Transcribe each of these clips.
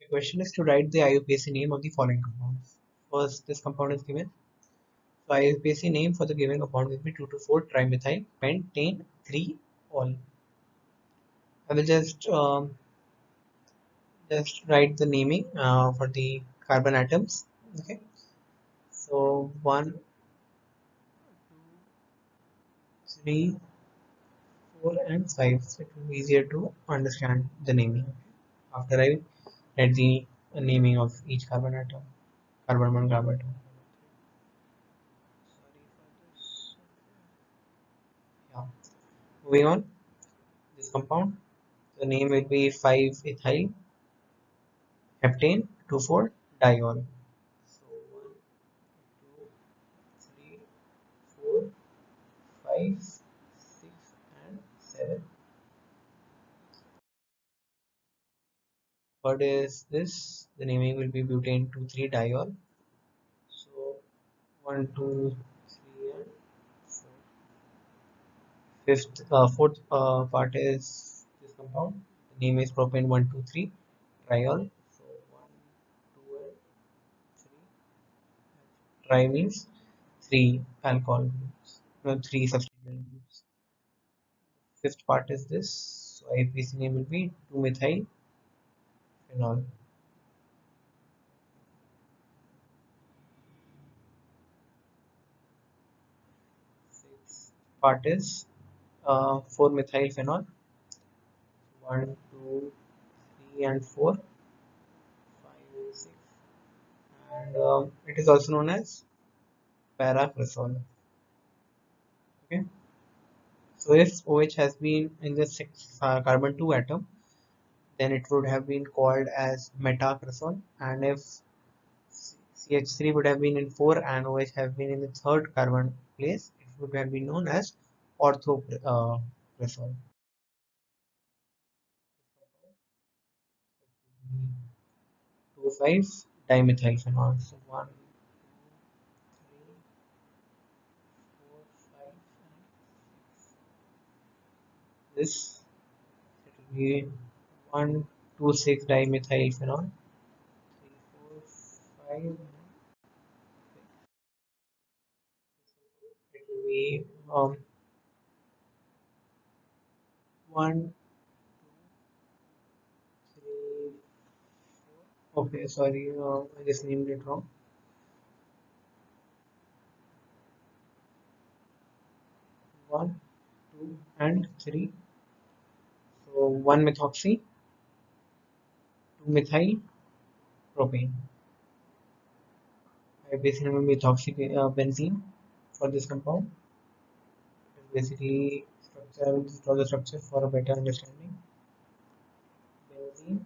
question is to write the IUPAC name of the following compounds. First, this compound is given. So IUPAC name for the given compound will be 2,2,4 trimethyl pentane 3-ol. I will just write the naming for the carbon atoms. Okay. So 1, 2, 3, 4, and 5. So it will be easier to understand the naming after I write the naming of each carbon atom. Carbon 1, carbon 2. Sorry for this. Yeah. Moving on, this compound, the name will be 5-ethyl heptane 2,4-diol. So 1, 2, 3, 4, 5, 6, and 7. What is this? The naming will be butane 2,3-diol. So 1, 2, 3, and 4. Fourth part is this compound. The name is propane 1,2,3-triol. So 1, 2, and 3. Tri means 3 alcohol groups, no, 3 substituent groups. Fifth part is this. So IUPAC name will be 2-methyl phenol. Sixth part is 4-methyl phenol. 1, 2, 3, and 4, 5, and 6, and it is also known as paracresol. Okay. So if OH has been in the carbon 2 atom, then it would have been called as metacresol, and if CH3 would have been in 4 and OH have been in the third carbon place, it would have been known as orthocresol. 2,5 dimethylphenol. So 1, 2, 3, 4, 5, and 6. This it will be 1, 2, 6 dimethylphenol. 3, 4, 5, and 6. It will be 1, 2, 3, 4. Okay, sorry, I just named it wrong. 1, 2, and 3. So 1 methoxy, 2 methyl propane. I basically methoxy benzene for this compound. It is basically structure. This draw the structure for a better understanding. Benzene,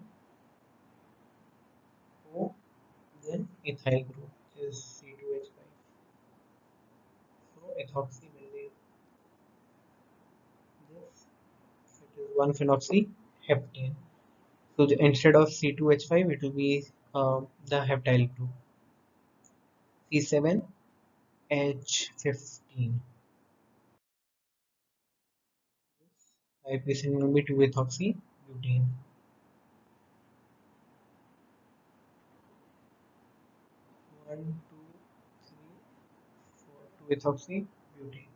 O, then ethyl group, which is C2H5. So ethoxy benzene. This it is 1 phenoxy heptane. So instead of C2H5, it will be the heptyl group C7H15. I present will be 2-ethoxy butane. 1, 2, 3, 4, 2-ethoxy butane.